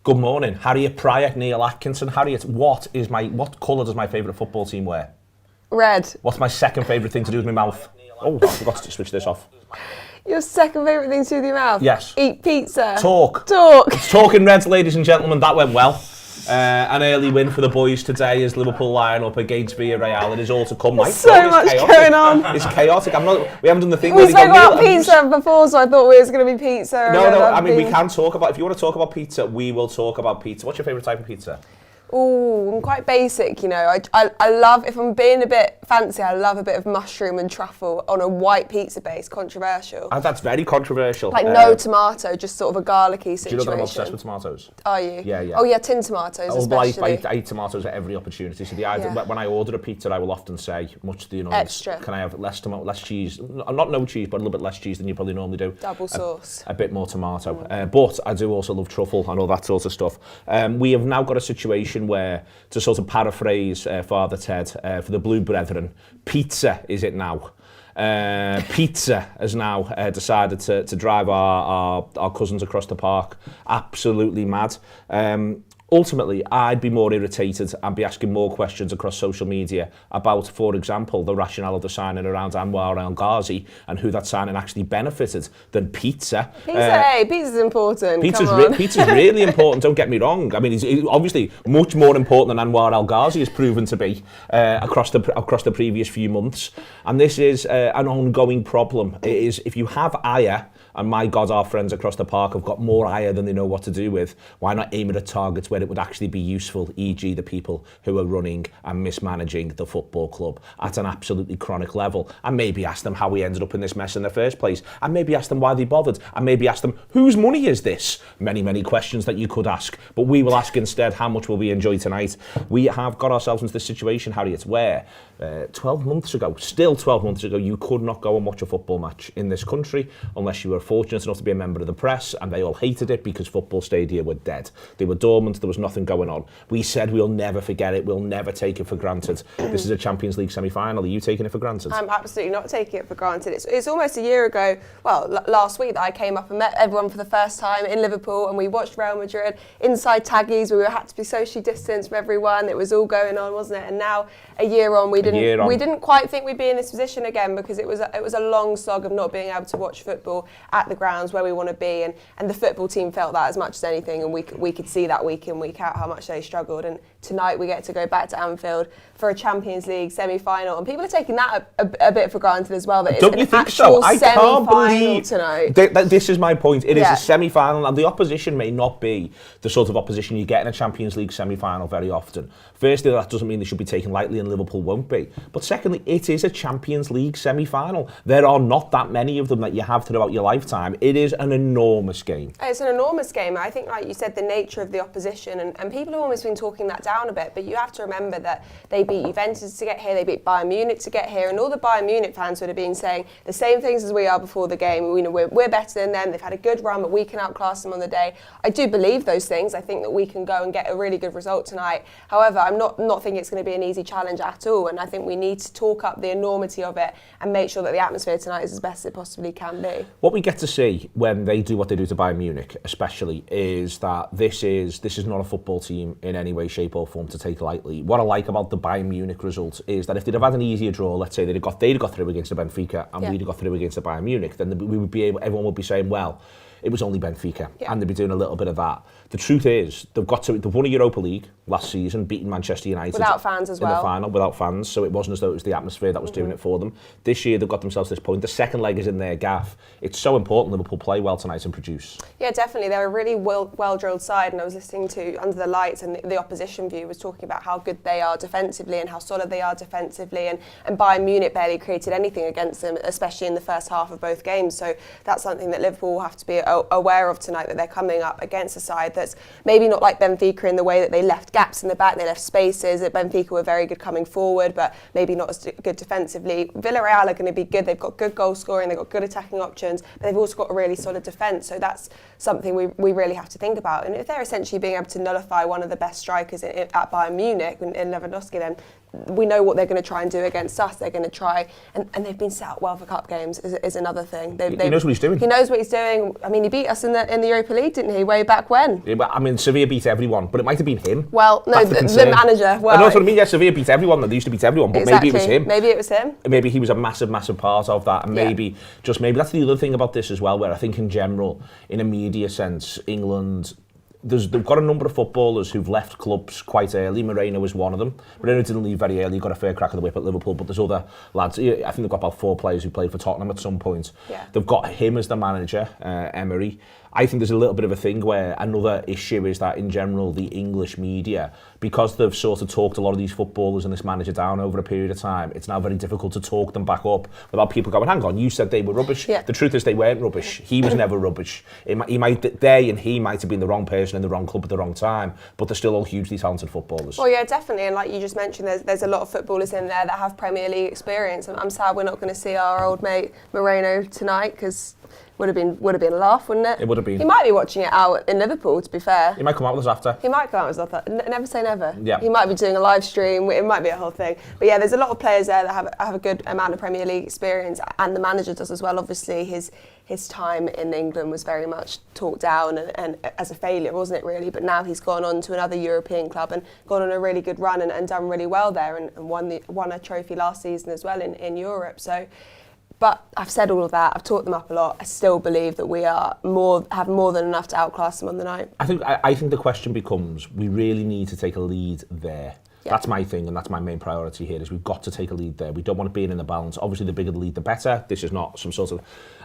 Good morning, Harriet Prior, Neil Atkinson. Harriet, what colour does my favourite football team wear? Red. What's my second favourite thing to do with my mouth? Oh, I forgot to switch this off. Your second favourite thing to do with your mouth? Yes. Eat pizza. Talk. It's Talking Reds, ladies and gentlemen, that went well. An early win for the boys today as Liverpool line up against Villarreal. It is all to come. So much going on. It's chaotic. We haven't done the thing. We spoke about pizza before, so I thought it was going to be pizza. No. I mean, we can talk about. If you want to talk about pizza, we will talk about pizza. What's your favourite type of pizza? Ooh, I'm quite basic, you know. I love, if I'm being a bit fancy, I love a bit of mushroom and truffle on a white pizza base. Controversial. That's very controversial. Like no tomato, just sort of a garlicky situation. Do you know that I'm obsessed with tomatoes? Are you? Yeah. Oh yeah, tin tomatoes especially. I eat tomatoes at every opportunity. So when I order a pizza, I will often say, much to the annoyance, extra. Can I have less cheese? Not no cheese, but a little bit less cheese than you probably normally do. Double sauce. A bit more tomato. But I do also love truffle and all that sort of stuff. We have now got a situation where, to sort of paraphrase Father Ted, for the Blue Brethren, pizza is it now. Pizza has now decided to drive our cousins across the park. Absolutely mad. Ultimately, I'd be more irritated and be asking more questions across social media about, for example, the rationale of the signing around Anwar El Ghazi and who that signing actually benefited than pizza. Pizza's important. Pizza's really important, don't get me wrong. I mean, he's obviously much more important than Anwar El Ghazi has proven to be across the previous few months. And this is an ongoing problem. It is, if you have ire, and my God, our friends across the park have got more ire than they know what to do with, why not aim it at targets where it would actually be useful, e.g. the people who are running and mismanaging the football club at an absolutely chronic level, and maybe ask them how we ended up in this mess in the first place, and maybe ask them why they bothered, and maybe ask them, whose money is this? Many questions that you could ask, but we will ask instead, how much will we enjoy tonight? We have got ourselves into this situation, Harriet, where 12 months ago, you could not go and watch a football match in this country unless you were fortunate enough to be a member of the press, and they all hated it because football stadia were dead. They were dormant, there was nothing going on. We said we'll never forget it, we'll never take it for granted. This is a Champions League semi-final. Are you taking it for granted? I'm absolutely not taking it for granted. It's almost a year ago, last week, that I came up and met everyone for the first time in Liverpool, and we watched Real Madrid inside Taggies. We had to be socially distanced from everyone. It was all going on, wasn't it? And now, a year on, we didn't quite think we'd be in this position again, because it was a long slog of not being able to watch football at the grounds where we want to be, and the football team felt that as much as anything, and we could see that week in, week out how much they struggled. And tonight we get to go back to Anfield for a Champions League semi-final, and people are taking that a bit for granted as well. That Don't you think so? I can't believe tonight. This is my point. It is a semi-final, and the opposition may not be the sort of opposition you get in a Champions League semi-final very often. Firstly, that doesn't mean they should be taken lightly, and Liverpool won't be. But secondly, it is a Champions League semi-final. There are not that many of them that you have throughout your lifetime. It is an enormous game. It's an enormous game. I think, like you said, the nature of the opposition, and people have almost been talking that down a bit, but you have to remember that they beat Juventus to get here, they beat Bayern Munich to get here, and all the Bayern Munich fans would have been saying the same things as we are before the game. We're better than them, they've had a good run, but we can outclass them on the day. I do believe those things. I think that we can go and get a really good result tonight. However, I'm not thinking it's going to be an easy challenge at all, and I think we need to talk up the enormity of it and make sure that the atmosphere tonight is as best it possibly can be. What we get to see when they do what they do to Bayern Munich, especially, is that this is not a football team in any way, shape or form to take lightly. What I like about the Bayern Munich result is that if they'd have had an easier draw, let's say they'd have got through against the Benfica and we'd have got through against the Bayern Munich, then everyone would be saying, well, it was only Benfica, and they'd be doing a little bit of that. The truth is, they've won a Europa League last season, beating Manchester United without fans as well. In the final, without fans, so it wasn't as though it was the atmosphere that was doing it for them. This year, they've got themselves to this point. The second leg is in their gaff. It's so important Liverpool play well tonight and produce. Yeah, definitely. They're a really well-drilled side, and I was listening to Under the Lights, and the opposition view was talking about how good they are defensively and how solid they are defensively, and Bayern Munich barely created anything against them, especially in the first half of both games. So that's something that Liverpool will have to be aware of tonight, that they're coming up against a side that's maybe not like Benfica in the way that they left gaps in the back, they left spaces. At Benfica were very good coming forward, but maybe not as good defensively. Villarreal are going to be good. They've got good goal scoring, they've got good attacking options, but they've also got a really solid defence. So that's something we really have to think about. And if they're essentially being able to nullify one of the best strikers at Bayern Munich in Lewandowski, then we know what they're going to try and do against us. They're going to try, and they've been set up well for cup games. Is another thing. He knows what he's doing. He knows what he's doing. I mean, he beat us in the Europa League, didn't he? Way back when. Yeah, I mean, Sevilla beat everyone, but it might have been him. Well, no, the manager. Well, I know what I mean. Yeah, Sevilla beat everyone. They used to beat everyone, but exactly. maybe it was him. Maybe it was him. Maybe he was a massive part of that, and maybe that's the other thing about this as well, where I think in general, in a media sense, England. They've got a number of footballers who've left clubs quite early. Moreno was one of them. Moreno didn't leave very early. He got a fair crack of the whip at Liverpool, but there's other lads. I think they've got about 4 players who played for Tottenham at some point. Yeah. They've got him as the manager, Emery. I think there's a little bit of a thing where another issue is that in general the English media, because they've sort of talked a lot of these footballers and this manager down over a period of time, it's now very difficult to talk them back up without people going, hang on, you said they were rubbish. Yeah. The truth is they weren't rubbish. He was never rubbish. He might have been the wrong person in the wrong club at the wrong time, but they're still all hugely talented footballers. Well, yeah, definitely. And like you just mentioned, there's a lot of footballers in there that have Premier League experience. I'm sad we're not going to see our old mate Moreno tonight, because would have been a laugh, wouldn't it? It would have been. He might be watching it out in Liverpool, to be fair. He might come out with us after. He might come out with us after. Never say never. Yeah. He might be doing a live stream. It might be a whole thing. But yeah, there's a lot of players there that have a good amount of Premier League experience, and the manager does as well. Obviously, his time in England was very much talked down and as a failure, wasn't it really? But now he's gone on to another European club and gone on a really good run and done really well there, and won a trophy last season as well in Europe. So. But I've said all of that. I've talked them up a lot. I still believe that we have more than enough to outclass them on the night. I think the question becomes: we really need to take a lead there. Yeah. That's my thing, and that's my main priority here. Is we've got to take a lead there. We don't want to be in the balance. Obviously, the bigger the lead, the better. This is not some sort of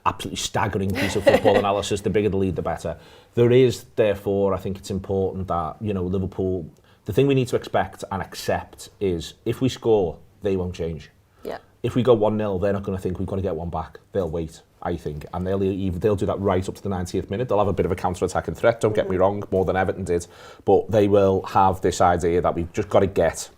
absolutely staggering piece of football analysis. The bigger the lead, the better. There is, therefore, I think it's important that Liverpool. The thing we need to expect and accept is if we score, they won't change. Yeah. If we go 1-0, they're not going to think we've got to get one back. They'll wait, I think, and they'll do that right up to the 90th minute. They'll have a bit of a counter-attacking threat, don't get me wrong, more than Everton did, but they will have this idea that we've just got to get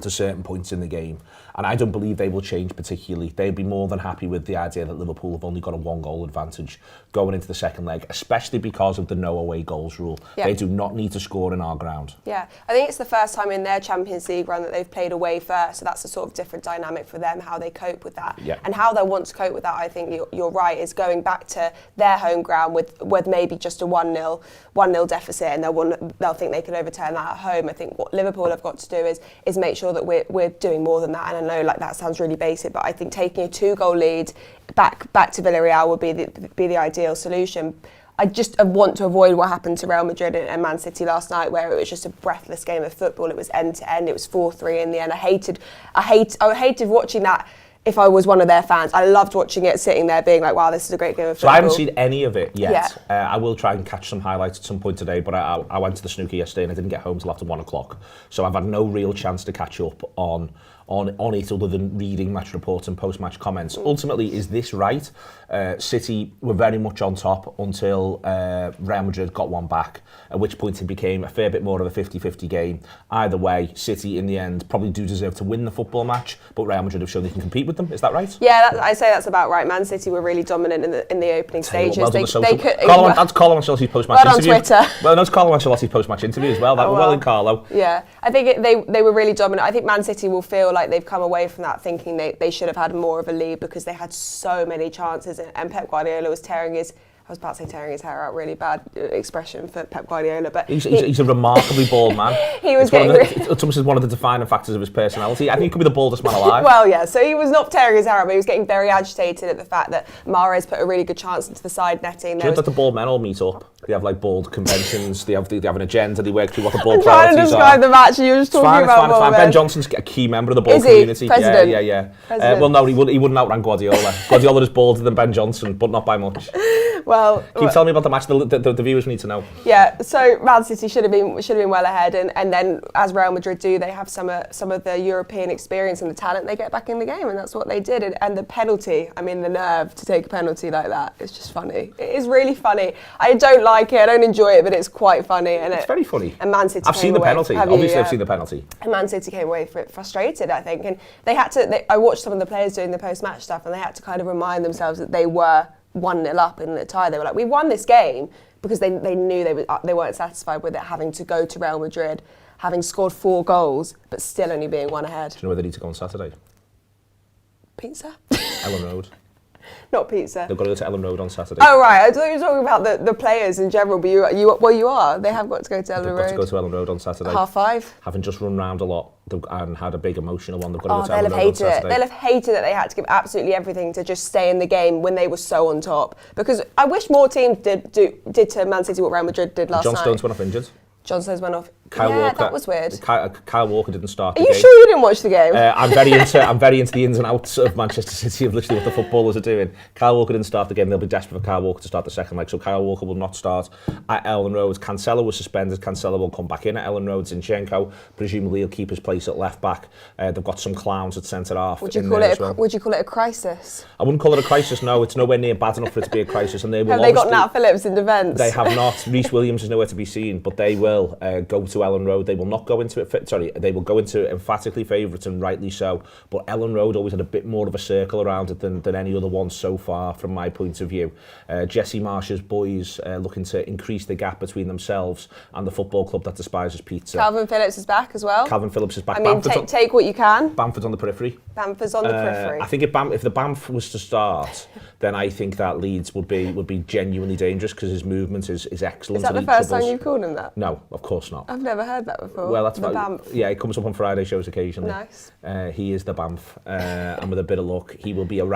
to certain points in the game. And I don't believe they will change particularly. They'd be more than happy with the idea that Liverpool have only got a 1-goal advantage going into the second leg, especially because of the no away goals rule. Yeah. They do not need to score in our ground. Yeah, I think it's the first time in their Champions League run that they've played away first, so that's a sort of different dynamic for them, how they cope with that. Yeah. And how they'll want to cope with that, I think you're right, is going back to their home ground with maybe just a 1-0 deficit, and they'll think they can overturn that at home. I think what Liverpool have got to do is make sure that we're doing more than that. And I know that sounds really basic, but I think taking a 2-goal lead back to Villarreal would be the ideal solution. I just want to avoid what happened to Real Madrid and Man City last night, where it was just a breathless game of football. It was end to end. It was 4-3 in the end. I hated watching that. If I was one of their fans, I loved watching it, sitting there being like, wow, this is a great game of football. So I haven't seen any of it yet. Yeah. I will try and catch some highlights at some point today, but I went to the snooker yesterday and I didn't get home till after 1 o'clock. So I've had no real chance to catch up on it other than reading match reports and post-match comments. Ultimately, is this right? City were very much on top until Real Madrid got one back, at which point it became a fair bit more of a 50-50 game. Either way, City in the end probably do deserve to win the football match, but Real Madrid have shown they can compete with them. Is that right? Yeah, I say that's about right. Man City were really dominant in the opening stages. Well They could. That's Carlo Ancelotti's post-match interview. On Twitter. Well, that's Carlo Ancelotti's post-match interview as well. Well in Carlo. Yeah, I think they were really dominant. I think Man City will feel like they've come away from that thinking they should have had more of a lead, because they had so many chances, and Pep Guardiola was tearing his hair out, really bad expression for Pep Guardiola, but he's a remarkably bald man. It's almost one of the defining factors of his personality. I think he could be the baldest man alive. Well, yeah, so he was not tearing his hair out, but he was getting very agitated at the fact that Mahrez put a really good chance into the side netting. Do you know that the bald men all meet up? They have like bald conventions, they have an agenda, they work through what the bald priorities are. I'm trying to describe the match, you were just talking about bald men. Ben Johnson's a key member of the bald Is community. he? President? Yeah. Well, no, he wouldn't outrun Guardiola. Guardiola is bolder than Ben Johnson, but not by much. Well, keep telling me about the match. The viewers need to know. Yeah, so Man City should have been well ahead, and then as Real Madrid do, they have some of the European experience and the talent. They get back in the game, and that's what they did. And the penalty, I mean, the nerve to take a penalty like that, it's just funny. It is really funny. I don't like it, I don't enjoy it, but it's quite funny. And it's very funny. And Man City. I've seen the penalty. Obviously, I've seen the penalty. And Man City came away frustrated, I think, and they had to. I watched some of the players doing the post-match stuff, and they had to kind of remind themselves that they were 1-0 up in the tie. They were like, we won this game, because they knew they weren't satisfied with it, having to go to Real Madrid, having scored 4 goals, but still only being 1 ahead. Do you know where they need to go on Saturday? Pizza? Ellen Road. Not pizza. They've got to go to Ellen Road on Saturday. Oh, right. I thought you were talking about the players in general, but you are. They have got to go to Ellen Road. They've got to go to Ellen Road on Saturday. 5:30. Having just run round a lot and had a big emotional one, they've got to go to they'll Ellen have Road on hated it. Saturday. They'll have hated that they had to give absolutely everything to just stay in the game when they were so on top. Because I wish more teams did to Man City what Real Madrid did last night. John Stones went off injured. John Stones went off. Kyle Walker, that was weird. Kyle Walker didn't start the Are game. you sure you didn't watch the game? I'm very into the ins and outs of Manchester City, of literally what the footballers are doing. Kyle Walker didn't start the game. They'll be desperate for Kyle Walker to start the second leg, so Kyle Walker will not start at Ellen Road. Cancelo was suspended. Cancelo will come back in at Ellen Road. Zinchenko, presumably he'll keep his place at left back. They've got some clowns at centre half. Would you call it a crisis? I wouldn't call it a crisis. No, it's nowhere near bad enough for it to be a crisis. And they will. Have they got Nat Phillips in defence? They have not. Reece Williams is nowhere to be seen, but they will go to Ellen Road. They will not go into it. They will go into it emphatically favourites, and rightly so. But Ellen Road always had a bit more of a circle around it than any other one so far, from my point of view. Jesse Marsh's boys looking to increase the gap between themselves and the football club that despises pizza. Calvin Phillips is back as well. Calvin Phillips is back. I mean, take what you can. Bamford's on the periphery. Bamford's on the periphery. I think if the Bamf was to start, then I think that Leeds would be genuinely dangerous, because his movement is excellent. Is that the first time you've called him that? No, of course not. I've never heard that before. Well, that's the Bamf. Yeah, it comes up on Friday shows occasionally. Nice. He is the Bamf, and with a bit of luck, he will be in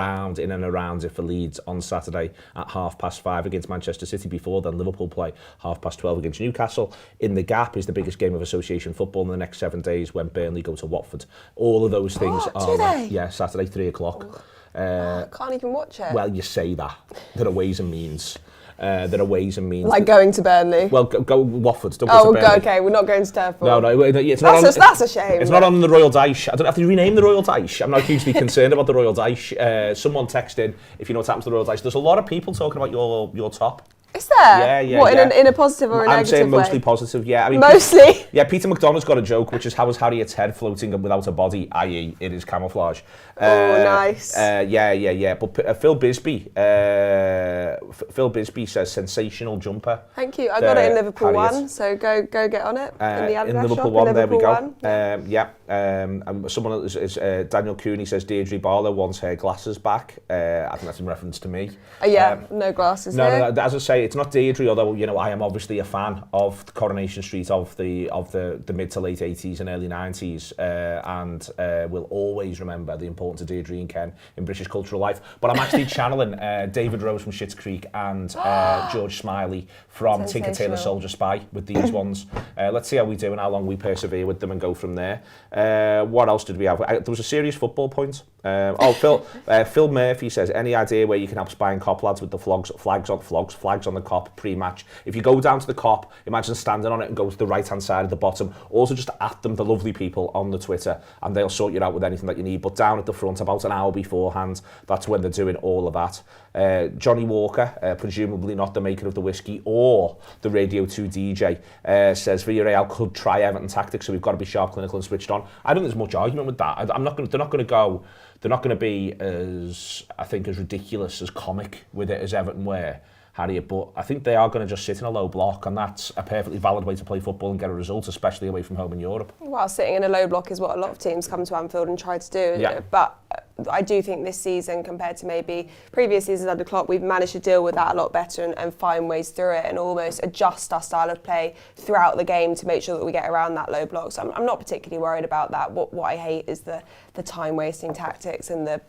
and around it for Leeds on Saturday at 5:30 against Manchester City. Before then, Liverpool play 12:30 against Newcastle. In the gap is the biggest game of association football in the next 7 days, when Burnley go to Watford. All of those things are... Do they? Yeah, Saturday, 3:00. I can't even watch it. Well, you say that. There are ways and means. Like going to Burnley? Well, go Watford. Don't go to Burnley. Okay, we're not going to Turf. No, it's not that's a shame. It's not on the Royal Dyche. I don't have to rename the Royal Dyche. I'm not hugely concerned about the Royal Dyche. Someone texted, if you know what's happened to the Royal Dyche. There's a lot of people talking about your top. Is there? Yeah. What, in a positive or a negative way? I'm saying mostly positive, yeah. I mean, mostly? Peter McDonough's got a joke, which is, how is Harriet's head floating without a body, i.e. it is camouflage. Nice. Yeah. But Phil Bisbee says, sensational jumper. Thank you. I got it in Liverpool Harriet. 1, so go get on it. In the Adidas Liverpool shop, 1, there we go. One. Someone Daniel Cooney says Deirdre Barlow wants her glasses back. I think that's in reference to me. No glasses No, here. as I say, it's not Deirdre, although I am obviously a fan of Coronation Street of the mid to late 80s and early 90s, and will always remember the importance of Deirdre and Ken in British cultural life. But I'm actually channeling David Rose from Schitt's Creek and George Smiley from Tinker Tailor Soldier Spy with these ones. Let's see how we do and how long we persevere with them and go from there. What else did we have? There was a serious football point. Phil Murphy says, any idea where you can help spying cop lads with the flags on the cop pre-match? If you go down to the cop, imagine standing on it and go to the right-hand side at the bottom. Also just at them, the lovely people on the Twitter, and they'll sort you out with anything that you need. But down at the front, about an hour beforehand, that's when they're doing all of that. Johnny Walker, presumably not the maker of the whiskey or the Radio 2 DJ, says Villarreal could try Everton tactics, so we've got to be sharp, clinical and switched on. I don't think there's much argument with that. They're not going to be as ridiculous, as comic with it as Everton were, Harriet, but I think they are going to just sit in a low block, and that's a perfectly valid way to play football and get a result, especially away from home in Europe. Well, sitting in a low block is what a lot of teams come to Anfield and try to do, but I do think this season, compared to maybe previous seasons under Klopp, we've managed to deal with that a lot better and find ways through it and almost adjust our style of play throughout the game to make sure that we get around that low block. So I'm not particularly worried about that. What I hate is the time-wasting tactics and the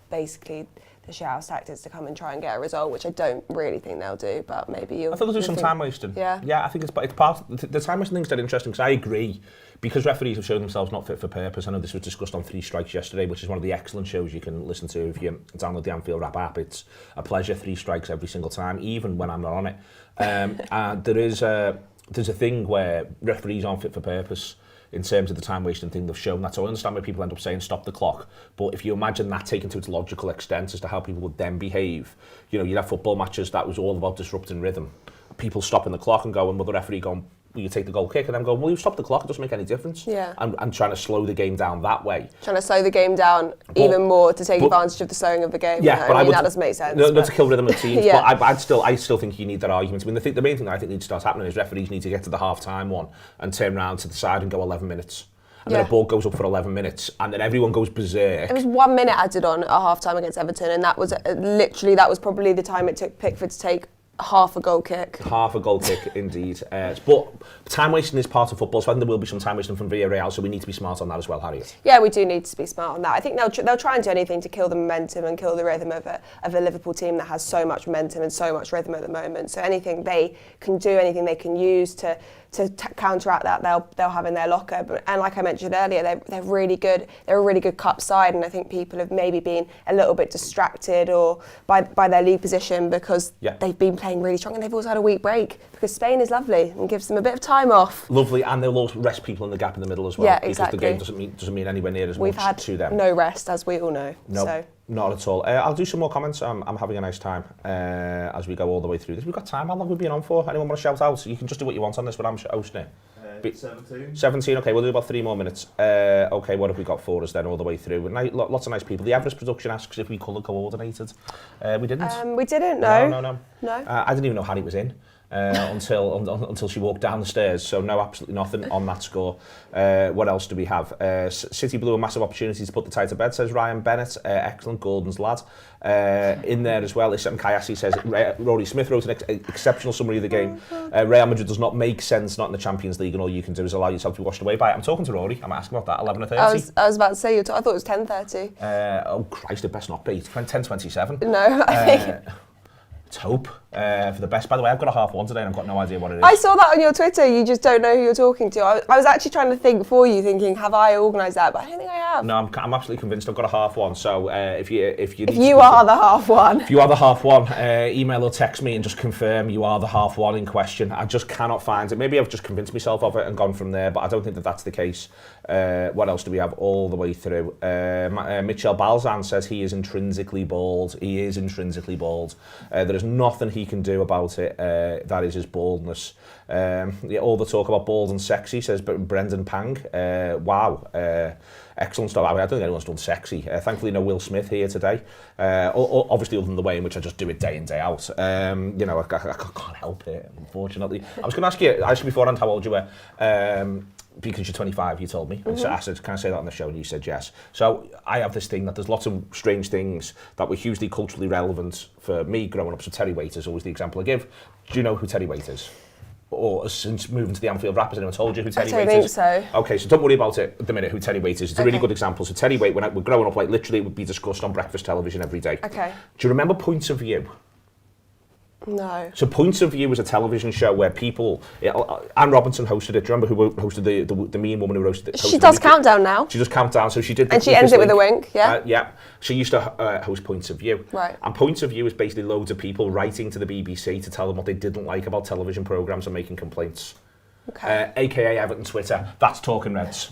shout tactics to come and try and get a result, which I don't really think they'll do, but maybe you'll... I thought there'll do some time wasting. Yeah, I think it's part of the time wasting thing's dead interesting, because I agree, because referees have shown themselves not fit for purpose. I know this was discussed on 3 Strikes yesterday, which is one of the excellent shows you can listen to if you download the Anfield Wrap app. It's a pleasure, 3 Strikes every single time, even when I'm not on it. And there's a thing where referees aren't fit for purpose in terms of the time wasting thing they've shown that. So I understand why people end up saying stop the clock, but if you imagine that taken to its logical extent as to how people would then behave, you'd have football matches that was all about disrupting rhythm, people stopping the clock and going, well, the referee going, you take the goal kick and then go, well, you stop the clock, it doesn't make any difference. Yeah. And trying to slow the game down that way. Trying to slow the game down even more to take advantage of the slowing of the game. Yeah, but that doesn't make sense. Not to kill rhythm of teams, yeah. but I still think you need that argument. I mean, the main thing I think needs to start happening is referees need to get to the half-time one and turn around to the side and go 11 minutes. And then a ball goes up for 11 minutes, and then everyone goes berserk. It was 1 minute added on at half-time against Everton, and that was probably the time it took Pickford to take half a goal kick. Half a goal kick, indeed. But time wasting is part of football, so I think there will be some time wasting from Villarreal, so we need to be smart on that as well, Harriet. Yeah, we do need to be smart on that. I think they'll try and do anything to kill the momentum and kill the rhythm of a Liverpool team that has so much momentum and so much rhythm at the moment. So anything they can do, anything they can use to counteract that, they'll have in their locker. And like I mentioned earlier, they're really good. They're a really good cup side, and I think people have maybe been a little bit distracted or by their league position because they've been playing really strong, and they've also had a week break because Spain is lovely and gives them a bit of time off. Lovely, and they'll also rest people in the gap in the middle as well. Yeah, exactly. Because the game doesn't mean anywhere near as We've much had to them. no rest, as we all know. No, so. Not at all. I'll do some more comments. I'm having a nice time as we go all the way through this. We've got time. How long have we been on for? Anyone want to shout out? You can just do what you want on this, but I'm hosting it. 17, okay, we'll do about 3 more minutes. Okay, what have we got for us then all the way through? Lots of nice people. The Everest production asks if we colour coordinated. We didn't. We didn't, no. No. I didn't even know Harriet was in until she walked down the stairs, so no, absolutely nothing on that score. What else do we have? City blew a massive opportunity to put the tie to bed, says Ryan Bennett. Excellent, Gordon's lad. In there as well, Isam Kayasi says Rory Smith wrote an exceptional summary of the game. Real Madrid does not make sense, not in the Champions League, and all you can do is allow yourself to be washed away by it. I'm talking to Rory, I'm asking about that, 11:30. I was about to say, I thought it was 10:30. Oh Christ, it best not be. It's 10:27. No, I think... Let's hope for the best. By the way, I've got a 1:30 today and I've got no idea what it is. I saw that on your Twitter. You just don't know who you're talking to. I was actually trying to think for you, thinking, have I organised that? But I don't think I have. No, I'm absolutely convinced I've got a 1:30. So if you are the 1:30. If you are the 1:30, email or text me and just confirm you are the 1:30 in question. I just cannot find it. Maybe I've just convinced myself of it and gone from there, but I don't think that's the case. What else do we have all the way through? Michel Balzan says he is intrinsically bald. He is intrinsically bald. There is nothing he can do about it. That is his baldness. All the talk about bald and sexy, says Brendan Pang. Wow. Excellent stuff. I don't think anyone's done sexy. Thankfully, no Will Smith here today. Obviously, other than the way in which I just do it day in, day out. I can't help it, unfortunately. I was going to ask you beforehand how old you were. Because you're 25, you told me. Mm-hmm. So I said, can I say that on the show? And you said yes. So I have this thing that there's lots of strange things that were hugely culturally relevant for me growing up. So Terry Waite is always the example I give. Do you know who Terry Waite is? Or since moving to the Anfield Wrap, has anyone told you who Terry Waite is? I don't think so. Okay, so don't worry about it at the minute, who Terry Waite is. It's a really good example. So Terry Waite, when we're growing up, literally it would be discussed on breakfast television every day. Okay. Do you remember Points of View? No. So Points of View was a television show where people... Anne Robinson hosted it. Do you remember who hosted the mean woman who hosted it? She does Countdown now. She does Countdown, so she did... And she ends it with a wink, yeah? Yeah. She used to host Points of View. Right. And Points of View is basically loads of people writing to the BBC to tell them what they didn't like about television programmes and making complaints. Okay. AKA Everton Twitter. That's Talking Reds.